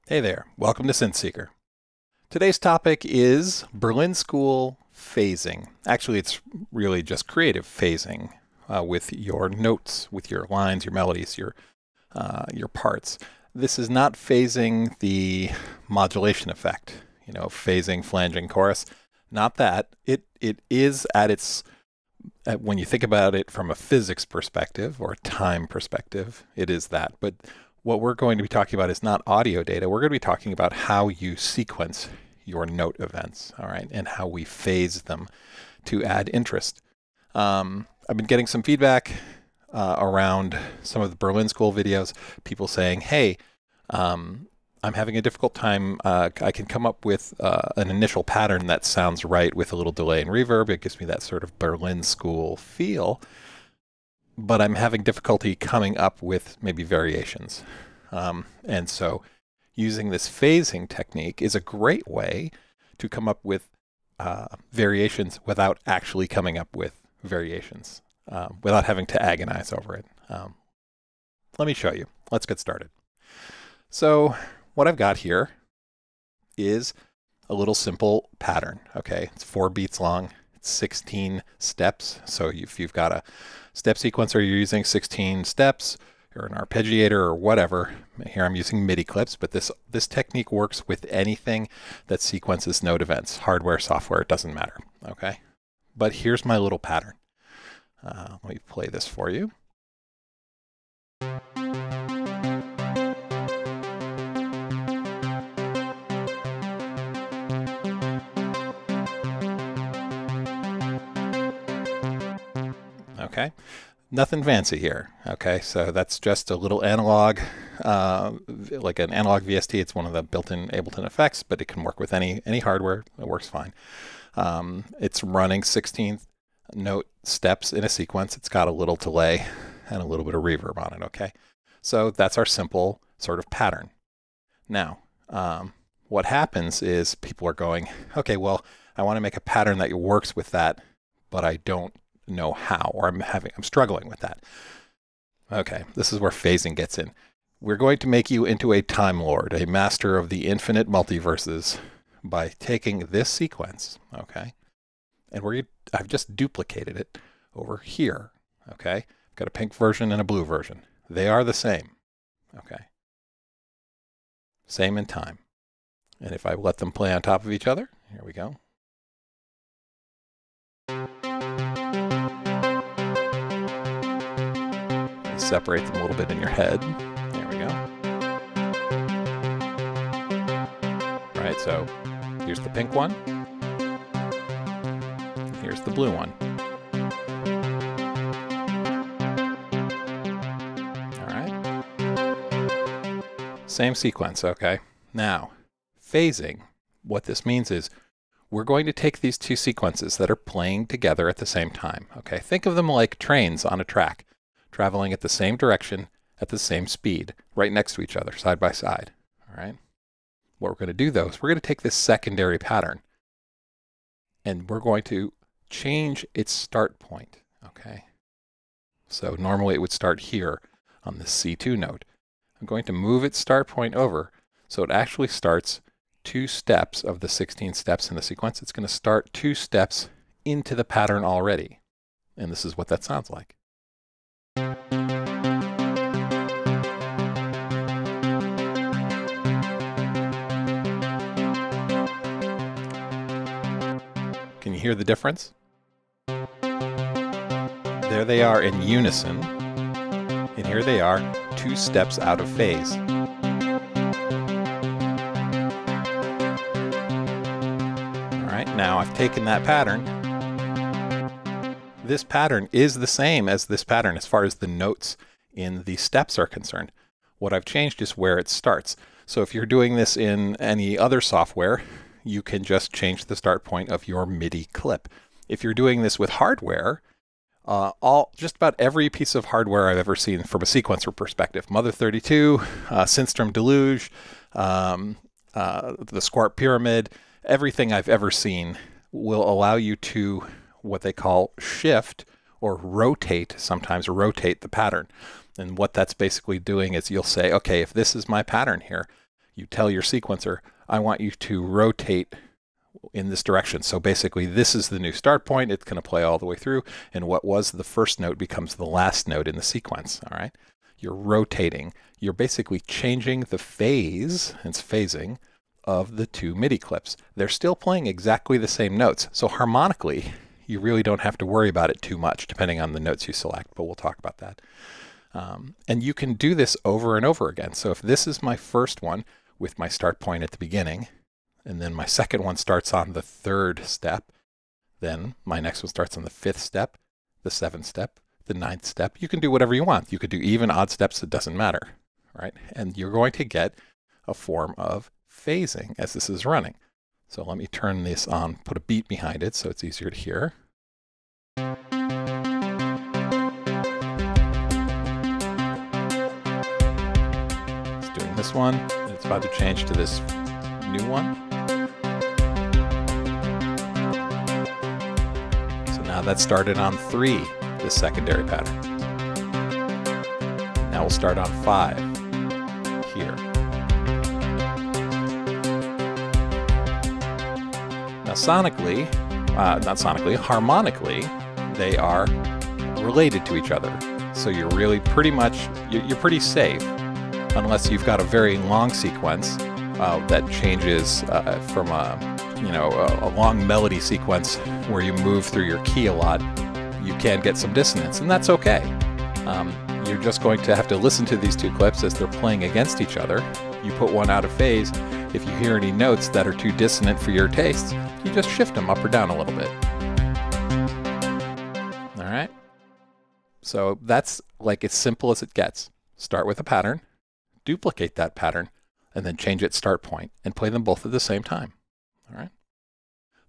Hey there, welcome to Synth Seeker. Today's topic is Berlin School phasing. Actually, it's really just creative phasing with your notes, with your lines, your melodies, your parts. This is not phasing the modulation effect, phasing, flanging, chorus. Not that. It is at its, when you think about it from a physics perspective or a time perspective, it is that. But what we're going to be talking about is not audio data. We're going to be talking about how you sequence your note events, all right, and how we phase them to add interest. I've been getting some feedback around some of the Berlin School videos, people saying, hey, I'm having a difficult time. I can come up with an initial pattern that sounds right with a little delay and reverb. It gives me that sort of Berlin School feel, but I'm having difficulty coming up with maybe variations. And so using this phasing technique is a great way to come up with variations without actually coming up with variations, without having to agonize over it. Let me show you. Let's get started. So what I've got here is a little simple pattern, okay? It's 4 beats long. 16 steps. So if you've got a step sequencer, you're using 16 steps, or an arpeggiator or whatever. Here I'm using MIDI clips, but this technique works with anything that sequences note events, hardware, software, it doesn't matter, okay? But here's my little pattern. Let me play this for you. Okay, nothing fancy here. Okay, so that's just a little analog, like an analog VST. It's one of the built-in Ableton effects, but it can work with any hardware. It works fine. It's running 16th note steps in a sequence. It's got a little delay and a little bit of reverb on it. Okay, so that's our simple sort of pattern. Now, what happens is people are going, okay, well, I want to make a pattern that works with that, but I don't know how, or I'm struggling with that. Okay, this is where phasing gets in. We're going to make you into a Time Lord, a master of the infinite multiverses, by taking this sequence, okay, and I've just duplicated it over here, okay? I've got a pink version and a blue version. They are the same, okay? Same in time. And if I let them play on top of each other, here we go. Separate them a little bit in your head. There we go. All right, so here's the pink one. Here's the blue one. All right. Same sequence, okay. Now, phasing, what this means is we're going to take these two sequences that are playing together at the same time, okay? Think of them like trains on a track, traveling at the same direction, at the same speed, right next to each other, side by side, all right? What we're going to do, though, is we're going to take this secondary pattern, and we're going to change its start point, okay? So normally it would start here on the C2 note. I'm going to move its start point over so it actually starts 2 steps of the 16 steps in the sequence. It's going to start 2 steps into the pattern already, and this is what that sounds like. Can you hear the difference? There they are in unison, and here they are 2 steps out of phase. All right, now I've taken that pattern. This pattern is the same as this pattern as far as the notes in the steps are concerned. What I've changed is where it starts. So if you're doing this in any other software, you can just change the start point of your MIDI clip. If you're doing this with hardware, just about every piece of hardware I've ever seen from a sequencer perspective, Mother 32, Synthstrom Deluge, the Squart Pyramid, everything I've ever seen will allow you to what they call shift or rotate, sometimes rotate the pattern. And what that's basically doing is you'll say, okay, if this is my pattern here, you tell your sequencer, I want you to rotate in this direction. So basically this is the new start point. It's going to play all the way through, and what was the first note becomes the last note in the sequence. All right, you're rotating. You're basically changing the phase, it's phasing, of the two MIDI clips. They're still playing exactly the same notes, so harmonically you really don't have to worry about it too much depending on the notes you select, but we'll talk about that. And you can do this over and over again. So if this is my first one with my start point at the beginning, and then my second one starts on the third step, then my next one starts on the fifth step, the seventh step, the ninth step. You can do whatever you want. You could do even, odd steps, it doesn't matter, right? And you're going to get a form of phasing as this is running. So let me turn this on, put a beat behind it so it's easier to hear. It's doing this one, and it's about to change to this new one. So now that started on 3, the secondary pattern. Now we'll start on 5 here. Now sonically, harmonically, they are related to each other. So you're really pretty much, you're pretty safe, unless you've got a very long sequence that changes from a long melody sequence where you move through your key a lot. You can get some dissonance, and that's okay. You're just going to have to listen to these two clips as they're playing against each other. You put one out of phase. If you hear any notes that are too dissonant for your tastes, you just shift them up or down a little bit. All right? So that's like as simple as it gets. Start with a pattern, duplicate that pattern, and then change its start point and play them both at the same time. All right?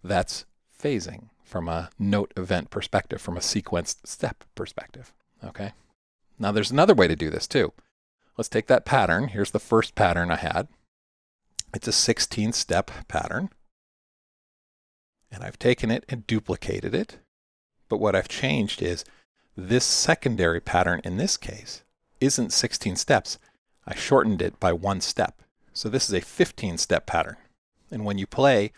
That's phasing from a note event perspective, from a sequenced step perspective. Okay? Now there's another way to do this too. Let's take that pattern. Here's the first pattern I had. It's a 16-step pattern. And I've taken it and duplicated it. But what I've changed is this secondary pattern in this case isn't 16 steps. I shortened it by 1 step. So this is a 15-step pattern. And when you play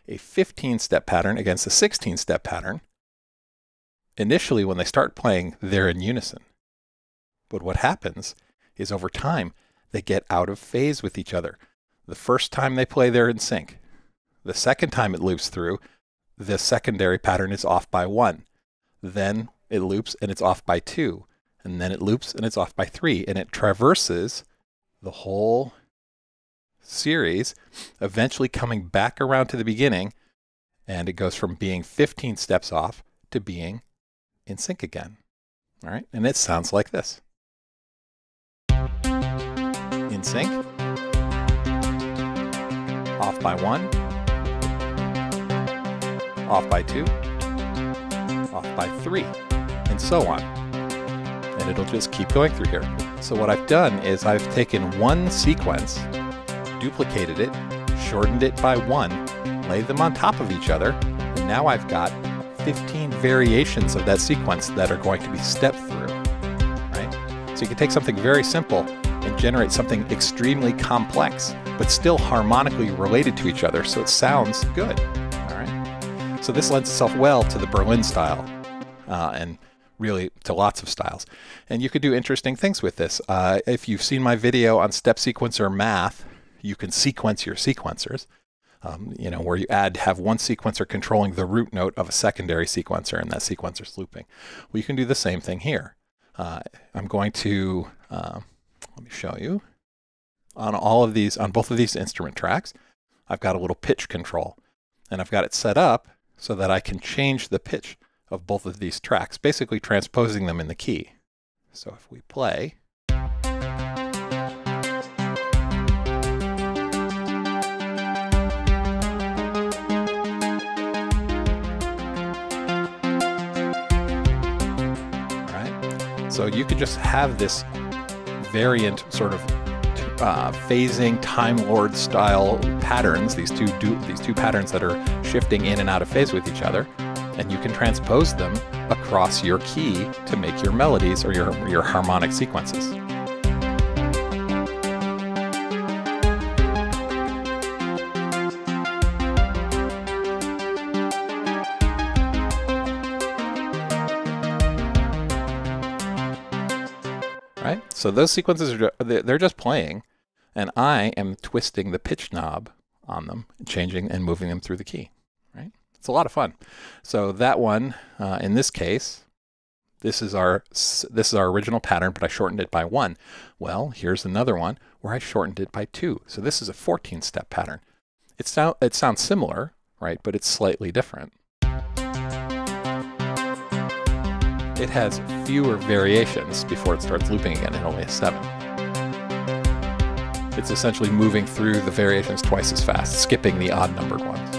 a 15-step pattern against a 16-step pattern, initially when they start playing, they're in unison. But what happens is over time, they get out of phase with each other. The first time they play, they're in sync. The second time it loops through, the secondary pattern is off by 1. Then it loops and it's off by 2. And then it loops and it's off by 3. And it traverses the whole series, eventually coming back around to the beginning. And it goes from being 15 steps off to being in sync again. All right? And it sounds like this. In sync, off by 1, off by 2, off by 3, and so on. And it'll just keep going through here. So what I've done is I've taken one sequence, duplicated it, shortened it by 1, laid them on top of each other, and now I've got 15 variations of that sequence that are going to be stepped through. Right? So you can take something very simple and generate something extremely complex, but still harmonically related to each other, so it sounds good. All right. So this lends itself well to the Berlin style, and really to lots of styles. And you could do interesting things with this. If you've seen my video on step sequencer math, you can sequence your sequencers. Where you have one sequencer controlling the root note of a secondary sequencer, and that sequencer's looping. Well, you can do the same thing here. I'm going to let me show you. On both of these instrument tracks, I've got a little pitch control, and I've got it set up so that I can change the pitch of both of these tracks, basically transposing them in the key. So if we play, so you could just have this variant sort of phasing Timelord style patterns, these two patterns that are shifting in and out of phase with each other, and you can transpose them across your key to make your melodies or your harmonic sequences. So those sequences they're just playing, and I am twisting the pitch knob on them, changing and moving them through the key. Right? It's a lot of fun. So that one, in this case, this is our original pattern, but I shortened it by 1. Well, here's another one where I shortened it by 2. So this is a 14-step pattern. It sounds similar, right? But it's slightly different. It has fewer variations before it starts looping again. It only has 7. It's essentially moving through the variations twice as fast, skipping the odd-numbered ones.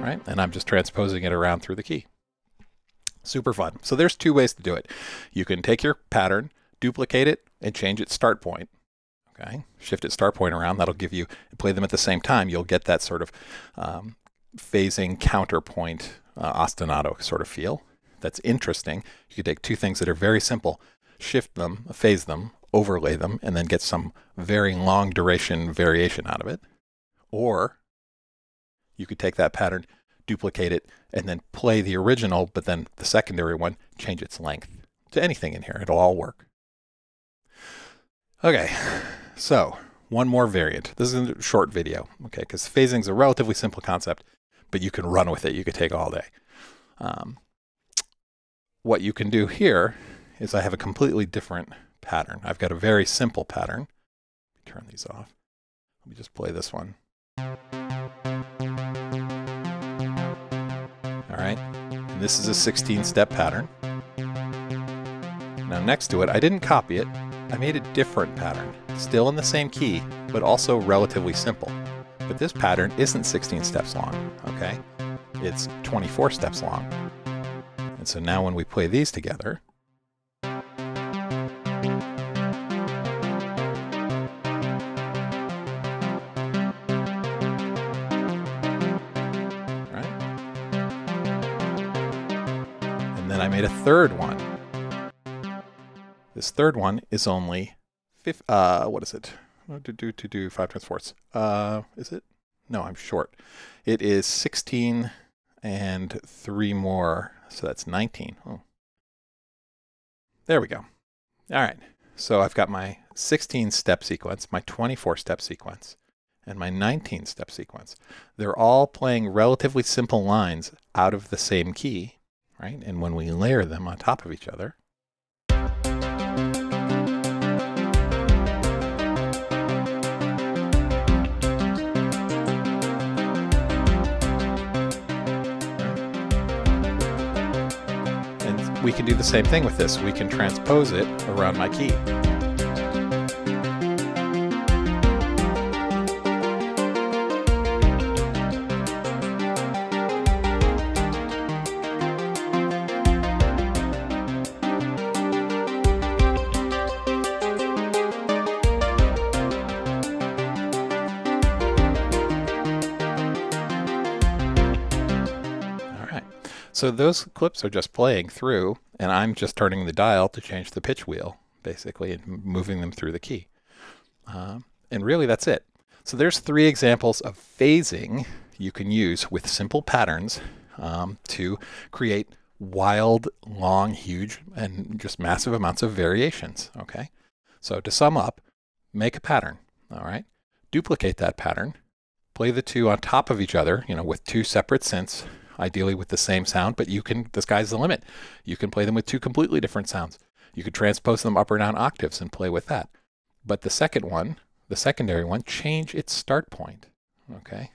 Right? And I'm just transposing it around through the key. Super fun. So there's 2 ways to do it. You can take your pattern, duplicate it, and change its start point. Okay, shift its start point around. That'll give you, play them at the same time. You'll get that sort of phasing counterpoint ostinato sort of feel. That's interesting. You could take 2 things that are very simple, shift them, phase them, overlay them, and then get some very long duration variation out of it. Or you could take that pattern, duplicate it, and then play the original, but then the secondary one, change its length to anything in here. It'll all work. Okay, so one more variant. This is a short video, okay, because phasing is a relatively simple concept, but you can run with it. You could take all day. What you can do here is I have a completely different pattern. I've got a very simple pattern. Turn these off. Let me just play this one. All right, and this is a 16-step pattern. Now next to it, I didn't copy it. I made a different pattern, still in the same key, but also relatively simple. But this pattern isn't 16 steps long, okay? It's 24 steps long. And so now when we play these together, right? And then I made a third one. This third one is only, what is it? To do 5 times 4. Is it? No, I'm short. It is 16 and 3 more, so that's 19. Oh. There we go. All right, so I've got my 16-step sequence, my 24-step sequence, and my 19-step sequence. They're all playing relatively simple lines out of the same key, right? And when we layer them on top of each other, we can do the same thing with this. We can transpose it around my key. So those clips are just playing through, and I'm just turning the dial to change the pitch wheel, basically, and moving them through the key. And really, that's it. So there's 3 examples of phasing you can use with simple patterns to create wild, long, huge, and just massive amounts of variations, okay? So to sum up, make a pattern, all right? Duplicate that pattern, play the 2 on top of each other, you know, with 2 separate synths, ideally with the same sound, but you can, the sky's the limit. You can play them with 2 completely different sounds. You could transpose them up or down octaves and play with that. But the second one, the secondary one, change its start point, okay?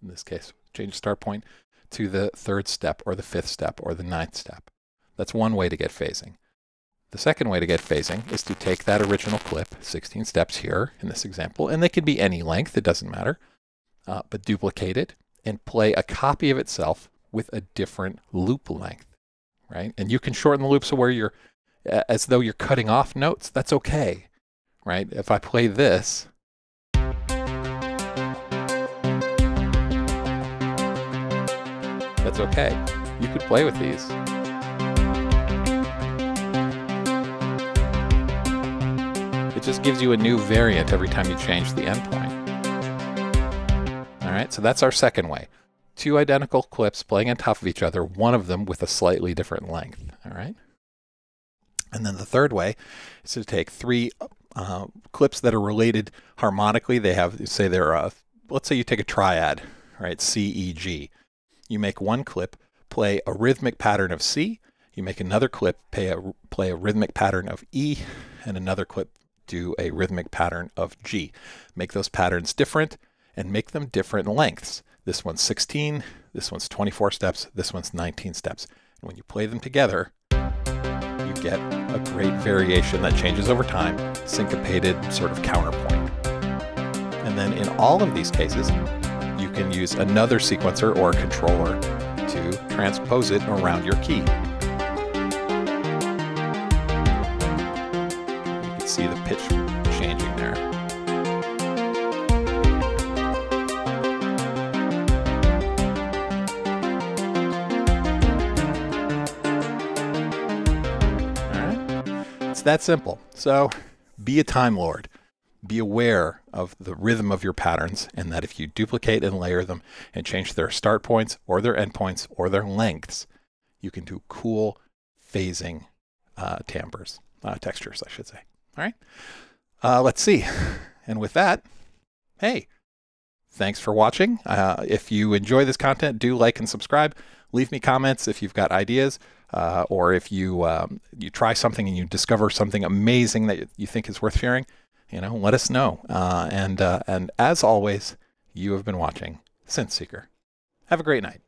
In this case, change start point to the 3rd step or the 5th step or the 9th step. That's one way to get phasing. The second way to get phasing is to take that original clip, 16 steps here in this example, and they can be any length, it doesn't matter, but duplicate it and play a copy of itself with a different loop length, right? And you can shorten the loop so where you're, as though you're cutting off notes, that's okay, right? If I play this, that's okay. You could play with these. It just gives you a new variant every time you change the endpoint. right, so that's our second way. Two identical clips playing on top of each other, one of them with a slightly different length. All right. And then the third way is to take three clips that are related harmonically. They have, say they're, let's say you take a triad, right? C, E, G. You make one clip play a rhythmic pattern of C. You make another clip play a rhythmic pattern of E, and another clip do a rhythmic pattern of G. Make those patterns different and make them different lengths. This one's 16, this one's 24 steps, this one's 19 steps. And when you play them together, you get a great variation that changes over time, syncopated sort of counterpoint. And then in all of these cases, you can use another sequencer or a controller to transpose it around your key. You can see the pitch changing there. It's that simple. So be a Time Lord. Be aware of the rhythm of your patterns, and that if you duplicate and layer them and change their start points or their end points or their lengths, you can do cool phasing textures, I should say. All right. Let's see. And with that, hey, thanks for watching. If you enjoy this content, do like and subscribe. Leave me comments if you've got ideas. Or if you you try something and you discover something amazing that you think is worth sharing, let us know. And as always, you have been watching Synth Seeker. Have a great night.